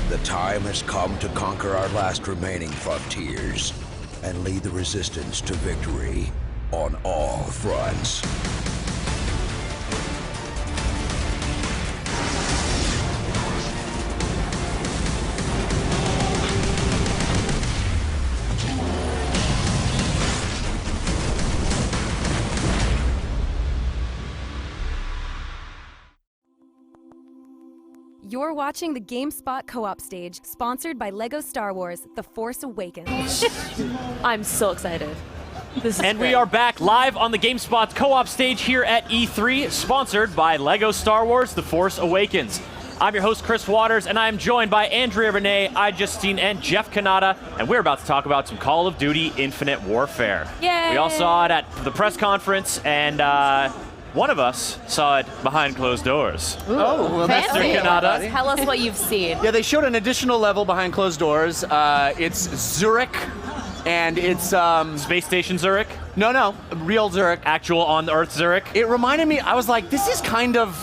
The time has come to conquer our last remaining frontiers and lead the resistance to victory on all fronts. You're watching the GameSpot co-op stage, sponsored by LEGO Star Wars: The Force Awakens. I'm so excited. And we are back live on the GameSpot co-op stage here at E3, sponsored by LEGO Star Wars: The Force Awakens. I'm your host, Chris Waters, and I'm joined by Andrea Renee, iJustine, and Jeff Kanata, and we're about to talk about some Call of Duty Infinite Warfare. Yay! We all saw it at the press conference, and one of us saw it behind closed doors. Oh, well, that's Mr. Kanata. Tell us what you've seen. Yeah, they showed an additional level behind closed doors. It's Zurich, and it's Space Station Zurich, no, real Zurich. actual on-Earth Zurich. It reminded me. I was like, this is kind of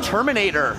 Terminator,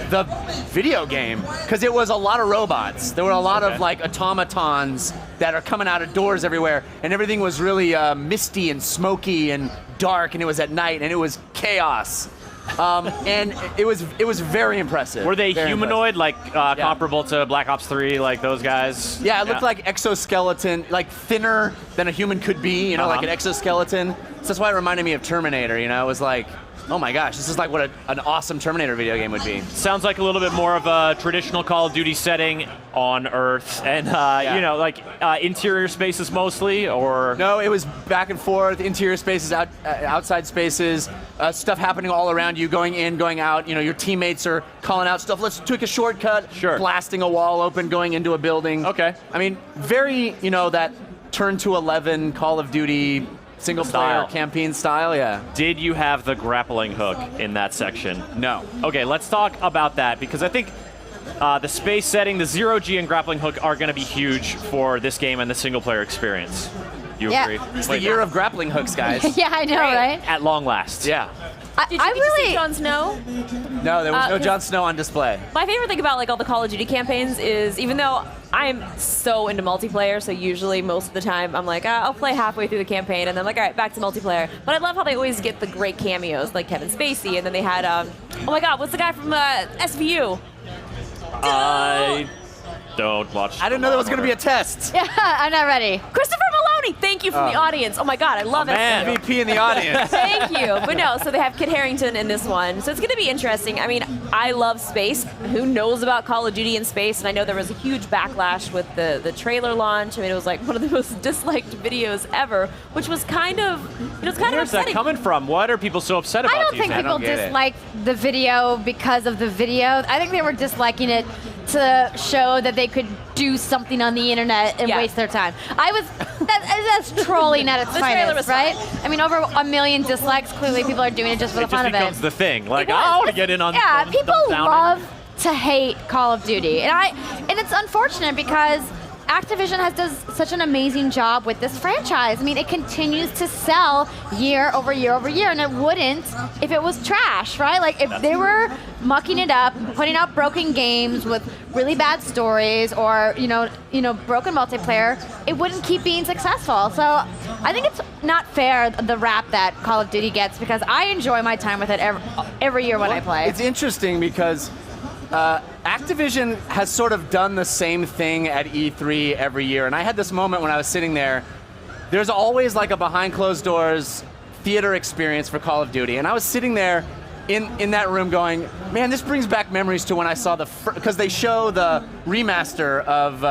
the video game, because it was a lot of robots. There were a lot of like automatons that are coming out of doors everywhere, and everything was really misty and smoky and dark, and it was at night, and it was chaos. And it was very impressive. Were they Very humanoid, like comparable to Black Ops 3, like those guys? Yeah, it looked like exoskeleton, like thinner than a human could be, you know, like an exoskeleton. So that's why it reminded me of Terminator, you know? It was like, oh my gosh, this is like what an awesome Terminator video game would be. Sounds like a little bit more of a traditional Call of Duty setting on Earth, and you know, like interior spaces mostly, or No, it was back and forth, interior spaces, outside spaces, stuff happening all around you, going in, going out. You know, your teammates are calling out stuff. Let's take a shortcut. Sure. Blasting a wall open, going into a building. Okay. I mean, very, you know, that turn to 11 Call of Duty single player Style. campaign style. Yeah. did you have the grappling hook in that section? No. Okay, let's talk about that, because I think the space setting, the zero-G and grappling hook are going to be huge for this game and the single-player experience. You Yeah. agree? It's the year of grappling hooks, guys. Yeah, I know, right? At long last. Yeah. I Did you get to see really, Jon Snow? No, there was no 'cause- Jon Snow on display. My favorite thing about like all the Call of Duty campaigns is, even though I'm so into multiplayer, so usually most of the time I'm like, I'll play halfway through the campaign and then I'm like, all right, back to multiplayer. But I love how they always get the great cameos, like Kevin Spacey, and then they had, oh my God, what's the guy from SVU? I don't watch. I didn't know there was going to be a test. yeah, I'm not ready. Christopher Maloney, thank you from the audience. Oh my God, I love man. SVU. MVP in the audience. Thank you. But no, so they have Kit Harington in this one. So it's going to be interesting. I mean, I love space. Who knows about Call of Duty in space? And I know there was a huge backlash with the trailer launch. I mean, it was like one of the most disliked videos ever, which was kind of, it's kind of Where's that upsetting. coming from? What are people so upset about? I don't these think days? people don't get it. dislike the video because of the video. I think they were disliking it to show that they could do something on the internet and Yeah. waste their time. That's trolling at its The trailer finest, was right? fine. I mean, over 1 million dislikes. Clearly, people are doing it just for It the fun just of becomes it. the thing. Like, It was. I want to get in on. Yeah, dumb- people dumbfounding. love to hate Call of Duty, and it's unfortunate because Activision has does such an amazing job with this franchise. I mean, it continues to sell year over year over year, and it wouldn't if it was trash, right? Like if they were mucking it up, putting out broken games with really bad stories, or you know, broken multiplayer, it wouldn't keep being successful. So I think it's not fair the rap that Call of Duty gets, because I enjoy my time with it every year when I play. It's interesting because Activision has sort of done the same thing at E3 every year. And I had this moment when I was sitting there. There's always like a behind closed doors theater experience for Call of Duty. And I was sitting there in that room going, man, this brings back memories to when I saw because they show the remaster of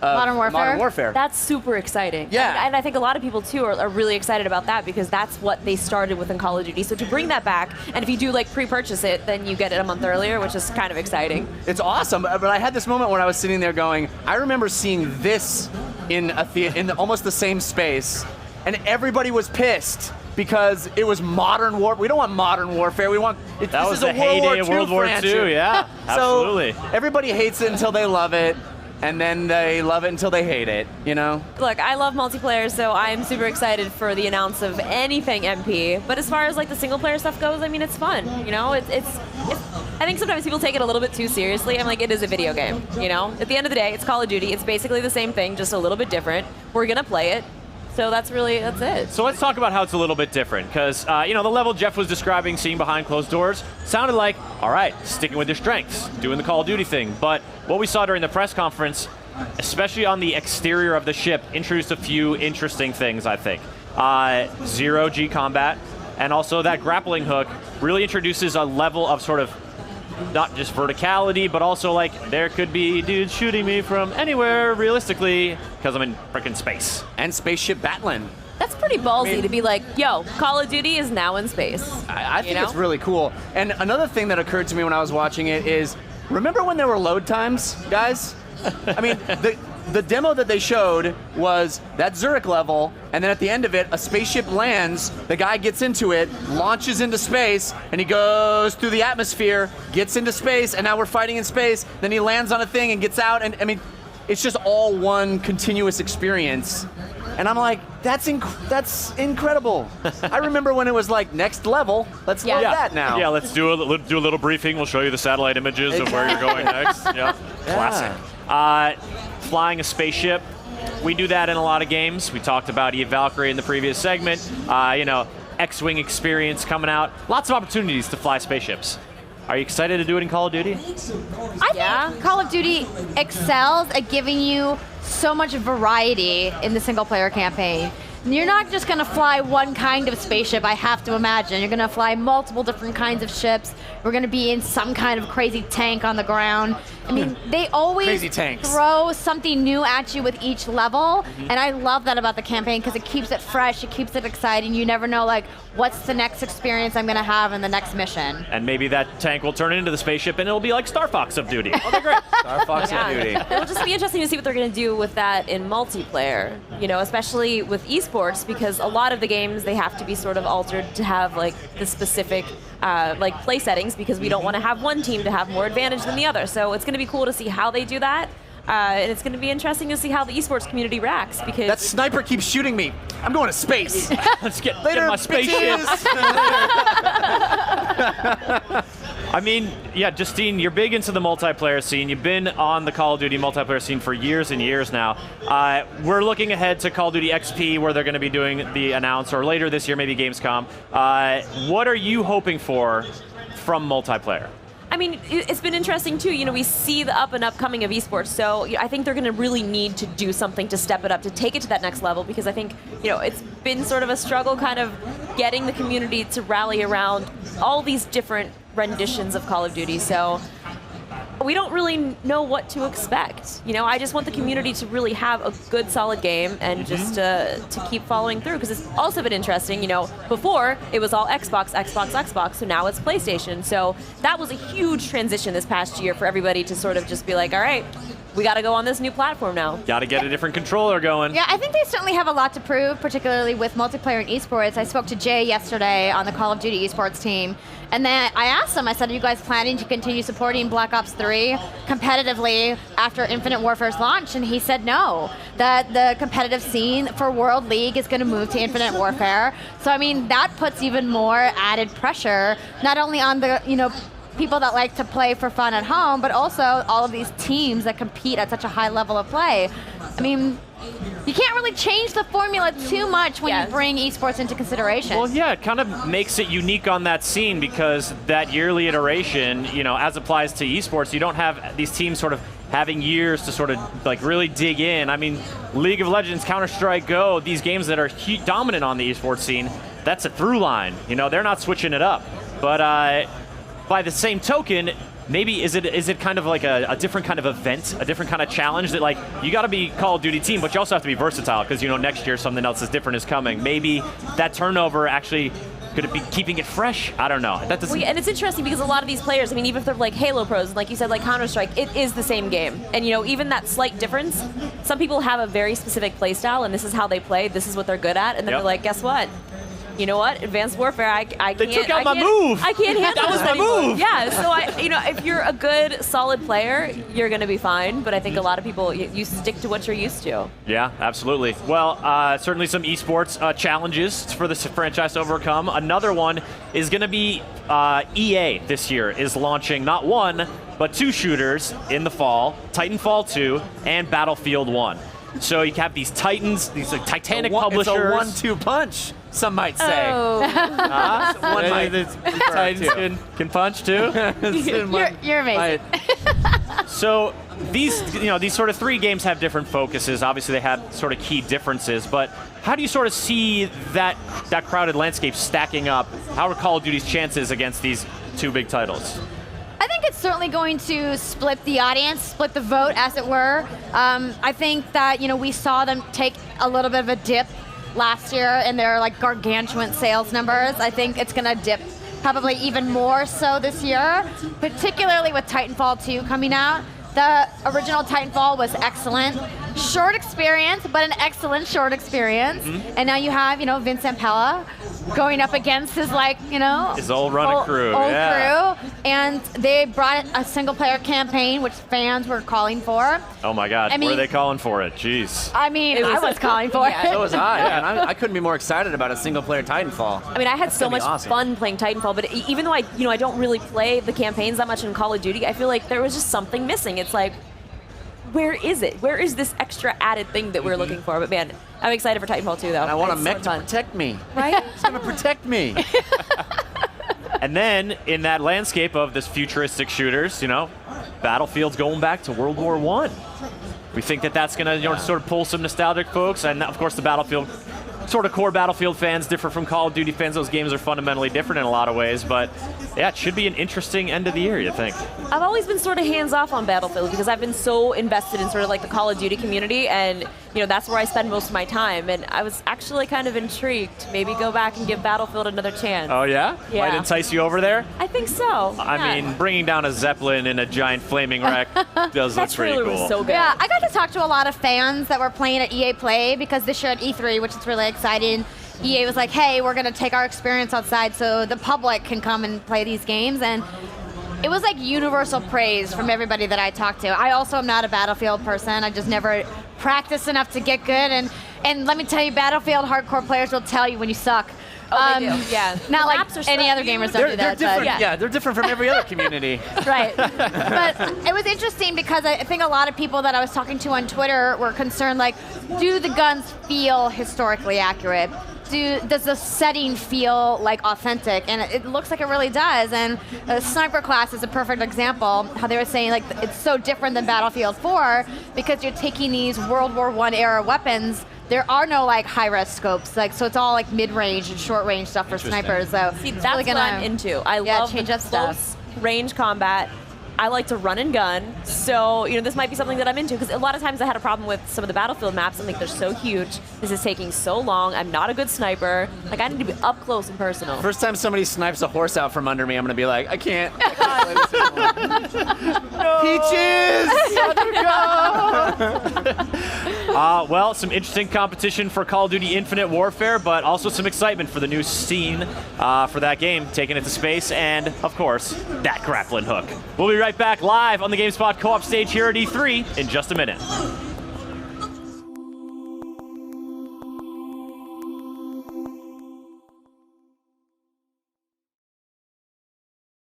Modern Warfare. Modern Warfare. That's super exciting. Yeah. And I think a lot of people too are really excited about that, because that's what they started with in Call of Duty. So to bring that back, and if you do like pre-purchase it, then you get it a month earlier, which is kind of exciting. It's awesome, but I had this moment when I was sitting there going, I remember seeing this in a almost the same space, and everybody was pissed because it was modern war. We don't want modern warfare. We want That this was is a the heyday of World War franchise. II. Yeah, So absolutely. everybody hates it until they love it. and then they love it until they hate it, you know? Look, I love multiplayer, so I'm super excited for the announce of anything MP. But as far as like the single player stuff goes, I mean, it's fun. You know, it's I think sometimes people take it a little bit too seriously. I'm like, it is a video game. You know, at the end of the day, it's Call of Duty. It's basically the same thing, just a little bit different. We're gonna play it. So that's it. So let's talk about how it's a little bit different, because you know, the level Jeff was describing, seeing behind closed doors, sounded like, all right, sticking with your strengths, doing the Call of Duty thing. But what we saw during the press conference, especially on the exterior of the ship, introduced a few interesting things, I think. Zero G combat, and also that grappling hook really introduces a level of sort of not just verticality, but also like there could be dudes shooting me from anywhere realistically because I'm in frickin' space. And spaceship battling. That's pretty ballsy to be like, yo, Call of Duty is now in space. I think You know? it's really cool. And another thing that occurred to me when I was watching it is, remember when there were load times, guys? I mean, the demo that they showed was that Zurich level, and then at the end of it, a spaceship lands, the guy gets into it, launches into space, and he goes through the atmosphere, gets into space, and now we're fighting in space. Then he lands on a thing and gets out, and I mean, it's just all one continuous experience. And I'm like, that's incredible. I remember when it was like next level. Let's load that now. Yeah, let's do a little briefing. We'll show you the satellite images of where you're going next. Yeah, classic. Flying a spaceship. We do that in a lot of games. We talked about Eve Valkyrie in the previous segment. You know, X-Wing experience coming out. Lots of opportunities to fly spaceships. Are you excited to do it in Call of Duty? I think Call of Duty excels at giving you so much variety in the single player campaign. You're not just going to fly one kind of spaceship, I have to imagine. You're going to fly multiple different kinds of ships. We're going to be in some kind of crazy tank on the ground. I mean, they always Crazy tanks. throw something new at you with each level, and I love that about the campaign because it keeps it fresh, it keeps it exciting. You never know, like, what's the next experience I'm going to have in the next mission. And maybe that tank will turn into the spaceship and it'll be like Star Fox of Duty. Oh, they're great. Star Fox of Duty. It'll just be interesting to see what they're going to do with that in multiplayer, you know, especially with esports, because a lot of the games, they have to be sort of altered to have like the specific like play settings, because we don't want to have one team to have more advantage than the other. So it's going to be cool to see how they do that. And it's going to be interesting to see how the esports community reacts, because That sniper keeps shooting me. I'm going to space. Let's get Later, my spaceship. bitches. I mean, yeah, Justine, you're big into the multiplayer scene. You've been on the Call of Duty multiplayer scene for years and years now. We're looking ahead to Call of Duty XP, where they're going to be doing the announce, or later this year, maybe Gamescom. What are you hoping for from multiplayer? I mean, it's been interesting too. You know, we see the up and up coming of esports, so I think they're going to really need to do something to step it up, to take it to that next level, because I think, you know, it's been sort of a struggle kind of getting the community to rally around all these different renditions of Call of Duty. So we don't really know what to expect. You know, I just want the community to really have a good, solid game, and just to keep following through, because it's also been interesting. You know, before it was all Xbox, so now it's PlayStation. So that was a huge transition this past year for everybody to sort of just be like, all right, we got to go on this new platform now. Got to get a different controller going. Yeah, I think they certainly have a lot to prove, particularly with multiplayer and esports. I spoke to Jay yesterday on the Call of Duty esports team, and then I asked him, I said, are you guys planning to continue supporting Black Ops 3 competitively after Infinite Warfare's launch? And he said no, that the competitive scene for World League is going to move to Infinite Warfare. So, I mean, that puts even more added pressure, not only on the, you know, people that like to play for fun at home, but also all of these teams that compete at such a high level of play. I mean, you can't really change the formula too much when you bring esports into consideration. Well, yeah, it kind of makes it unique on that scene, because that yearly iteration, you know, as applies to esports, you don't have these teams sort of having years to sort of like really dig in. I mean, League of Legends, Counter-Strike, Go, these games that are dominant on the esports scene, that's a through line. You know, they're not switching it up. But by the same token, maybe is it kind of like a different kind of event, a different kind of challenge, that like you got to be Call of Duty team, but you also have to be versatile, because you know next year something else is different is coming. Maybe that turnover actually, could it be keeping it fresh? I don't know. That doesn't. Well, and it's interesting because a lot of these players, I mean, even if they're like Halo pros, like you said, like Counter-Strike, it is the same game. And you know, even that slight difference, some people have a very specific play style, and this is how they play, this is what they're good at, and then they're like, guess what? You know what? Advanced Warfare, I can't. They took out my move. I can't handle That was this my anymore. move. Yeah, so if you're a good, solid player, you're going to be fine. But I think a lot of people, you stick to what you're used to. Yeah, absolutely. Well, certainly some esports challenges for this franchise to overcome. Another one is going to be EA this year is launching not one, but 2 shooters in the fall, Titanfall 2 and Battlefield 1. So you have these titans, these like titanic publishers. It's a 1-2 punch, some might say. Oh. One might. Titans can punch too. You're amazing. So these sort of 3 games have different focuses. Obviously, they have sort of key differences. But how do you sort of see that crowded landscape stacking up? How are Call of Duty's chances against these 2 big titles? I think it's certainly going to split the audience, split the vote, as it were. I think that we saw them take a little bit of a dip last year in their like gargantuan sales numbers. I think it's going to dip probably even more so this year, particularly with Titanfall 2 coming out. The original Titanfall was excellent. Short experience, but an excellent short experience. Mm-hmm. And now you have, Vincent Pella going up against his his old running crew. Old Yeah. crew. And they brought a single player campaign, which fans were calling for. Oh my God, I mean- were they calling for it? Jeez. I mean, I was calling for it. So was I. And I couldn't be more excited about a single-player Titanfall. I mean, I had so gonna be much awesome. fun playing Titanfall, but even though I don't really play the campaigns that much in Call of Duty, I feel like there was just something missing. It's like, where is it? Where is this extra added thing that we're looking for? But man, I'm excited for Titanfall 2 though. And I want a It's mech so to fun. protect me. Right? It's going to protect me. And then in that landscape of this futuristic shooters, Battlefield's going back to World War I. We think that that's going to sort of pull some nostalgic folks, and of course the Battlefield, sort of core Battlefield fans differ from Call of Duty fans. Those games are fundamentally different in a lot of ways, but yeah, it should be an interesting end of the year, you think? I've always been sort of hands off on Battlefield because I've been so invested in sort of like the Call of Duty community, and that's where I spend most of my time. And I was actually kind of intrigued. Maybe go back and give Battlefield another chance. Oh yeah? Yeah. Might entice you over there? I think so. I mean, bringing down a Zeppelin in a giant flaming wreck does look that pretty trailer cool. was so good. Yeah, I got to talk to a lot of fans that were playing at EA Play because this year at E3, which is really exciting, EA was like, hey, we're going to take our experience outside so the public can come and play these games. And it was like universal praise from everybody that I talked to. I also am not a Battlefield person. I just never practiced enough to get good. And let me tell you, Battlefield hardcore players will tell you when you suck. Oh, they do, yeah. Not like Maps are any so other gamers don't They're do that. different. But Yeah, they're different from every other community. Right. But it was interesting because I think a lot of people that I was talking to on Twitter were concerned, like, do the guns feel historically accurate? Does the setting feel like authentic? And it looks like it really does. And Sniper Class is a perfect example. How they were saying like it's so different than Battlefield 4 because you're taking these World War I era weapons. There are no like high-res scopes, so it's all like mid-range and short-range stuff for snipers. So See, it's that's really what I'm into. I love change the up stuff. close range combat. I like to run and gun, so this might be something that I'm into because a lot of times I had a problem with some of the Battlefield maps. I'm like, they're so huge. This is taking so long. I'm not a good sniper. Like, I need to be up close and personal. First time somebody snipes a horse out from under me, I'm going to be like, I can't play this anymore. Peaches! Well, some interesting competition for Call of Duty Infinite Warfare, but also some excitement for the new scene for that game, taking it to space, and, of course, that grappling hook. We'll be right back live on the GameSpot co-op stage here at E3 in just a minute.